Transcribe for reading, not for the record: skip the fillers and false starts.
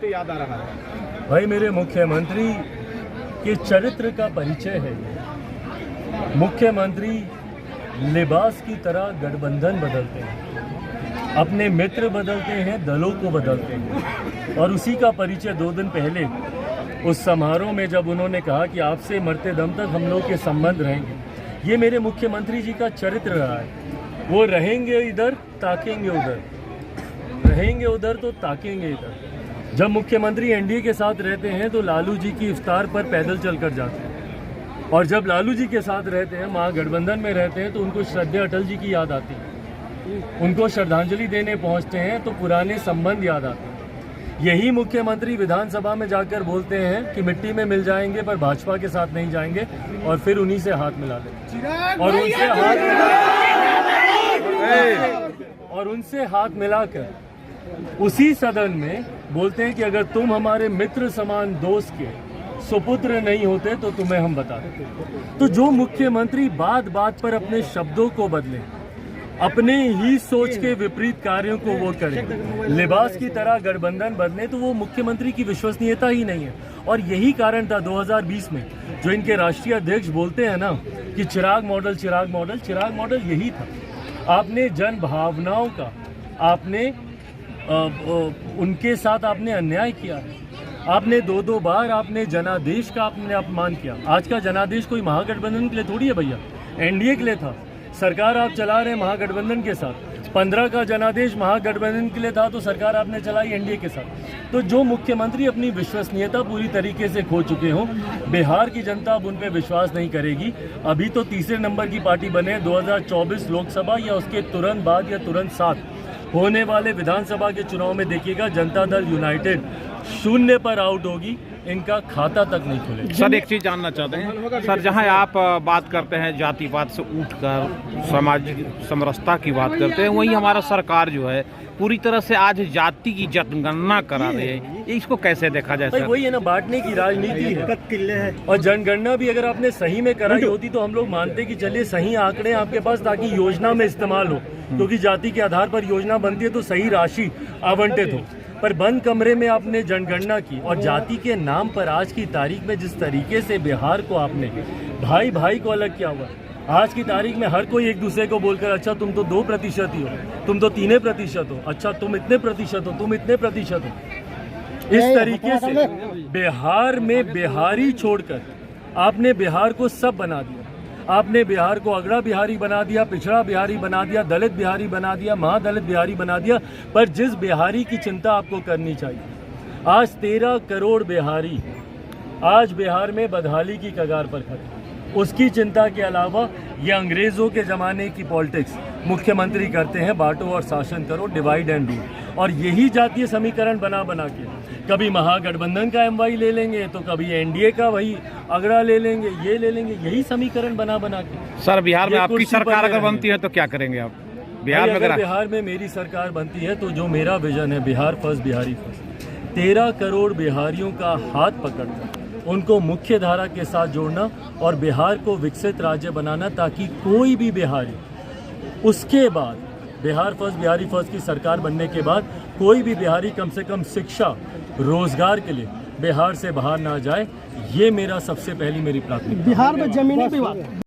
वक्त याद आ रहा है? भाई मेरे मुख्यमंत्री के चरित्र का परिचय है ये। मुख्यमंत्री लिबास की तरह गठबंधन बदलते हैं, अपने मित्र बदलते हैं, दलों को बदलते हैं। और उसी का परिचय 2 दिन पहले उस समारोह में जब उन्होंने कहा कि आपसे मरते दम तक हम लोग के संबंध रहेंगे, ये मेरे मुख्यमंत्री जी का चरित्र रहा है। वो रहेंगे इधर ताकेंगे उधर, रहेंगे उधर तो ताकेंगे इधर। जब मुख्यमंत्री एनडीए के साथ रहते हैं तो लालू जी की इफ्तार पर पैदल चलकर जाते हैं, और जब लालू जी के साथ रहते हैं, महागठबंधन में रहते हैं, तो उनको श्रद्धेय अटल जी की याद आती है। उनको श्रद्धांजलि देने पहुंचते हैं तो पुराने संबंध याद आते हैं। यही मुख्यमंत्री विधानसभा में जाकर बोलते हैं कि मिट्टी में मिल जाएंगे पर भाजपा के साथ नहीं जाएंगे, और फिर उन्हीं से हाथ मिला लेते और उनसे हाथ मिलाकर उसी सदन में बोलते हैं कि अगर तुम हमारे मित्र समान दोस्त के सुपुत्र नहीं होते तो तुम्हें हम बताते। तो जो मुख्यमंत्री बात बात पर अपने शब्दों को बदले, अपने ही सोच के विपरीत कार्यों को वो करें, लिबास की तरह गठबंधन बदले, तो वो मुख्यमंत्री की विश्वसनीयता ही नहीं है। और यही कारण था 2020 में जो इनके राष्ट्रीय अध्यक्ष बोलते हैं ना कि चिराग मॉडल, चिराग मॉडल, चिराग मॉडल यही था। आपने जन भावनाओं का, आपने उनके साथ आपने अन्याय किया है। आपने 2 बार आपने जनादेश का आपने अपमान किया। आज का जनादेश कोई महागठबंधन के लिए थोड़ी है भैया, एनडीए के लिए था। सरकार आप चला रहे महागठबंधन के साथ। 15 का जनादेश महागठबंधन के लिए था तो सरकार आपने चलाई एनडीए के साथ। तो जो मुख्यमंत्री अपनी विश्वसनीयता पूरी तरीके से खो चुके हों, बिहार की जनता अब उन पर विश्वास नहीं करेगी। अभी तो तीसरे नंबर की पार्टी बने। 2024 लोकसभा या उसके तुरंत बाद या तुरंत साथ होने वाले विधानसभा के चुनाव में देखिएगा, जनता दल यूनाइटेड 0 पर आउट होगी, इनका खाता तक नहीं खुलेगा। सर एक चीज जानना चाहते हैं सर, जहां आप बात करते हैं जातिवाद से उठकर सामाजिक समरसता की बात करते हैं, वहीं हमारा सरकार जो है पूरी तरह से आज जाति की जनगणना करा रही है। इसको कैसे देखा जाए सर? वही है ना, बांटने की राजनीति है। और जनगणना भी अगर आपने सही में कराई होती तो हम लोग मानते कि चलिए सही आंकड़े आपके पास ताकि योजना में इस्तेमाल हो, क्योंकि जाति के आधार पर योजना बनती है तो सही राशि आवंटित हो। पर बंद कमरे में आपने जनगणना की, और जाति के नाम पर आज की तारीख में जिस तरीके से बिहार को आपने भाई भाई को अलग किया हुआ, आज की तारीख में हर कोई एक दूसरे को बोलकर अच्छा तुम तो 2% ही हो, तुम तो 3% हो, अच्छा तुम इतने प्रतिशत हो, तुम इतने प्रतिशत हो। इस तरीके से बिहार में बिहारी छोड़कर आपने बिहार को सब बना दिया। आपने बिहार को अगड़ा बिहारी बना दिया, पिछड़ा बिहारी बना दिया, दलित बिहारी बना दिया, महादलित बिहारी बना दिया। पर जिस बिहारी की चिंता आपको करनी चाहिए, आज 13 करोड़ बिहारी आज बिहार में बदहाली की कगार पर खड़े, उसकी चिंता के अलावा ये अंग्रेजों के ज़माने की पॉलिटिक्स मुख्यमंत्री करते हैं, बांटो और शासन करो, डिवाइड एंड रूल। और यही जातीय समीकरण बना बना के कभी महागठबंधन का एमवाई ले लेंगे तो कभी एनडीए का वही अगड़ा ले लेंगे, ये ले लेंगे, यही समीकरण बना बना के। सर बिहार में आपकी सरकार अगर बनती है तो क्या करेंगे आप? बिहार में अगर बिहार में मेरी सरकार बनती है तो जो मेरा विजन है, बिहार फर्स्ट, बिहारी फर्स्ट, 13 करोड़ बिहारियों का हाथ पकड़कर उनको मुख्य धारा के साथ जोड़ना और बिहार को विकसित राज्य बनाना, ताकि कोई भी बिहारी उसके बाद बिहार फर्स्ट, बिहारी फर्स्ट की सरकार बनने के बाद कोई भी बिहारी कम से कम शिक्षा, रोजगार के लिए बिहार से बाहर ना जाए। ये मेरा सबसे पहली मेरी प्राथमिकता। बिहार में जमीनी विवाद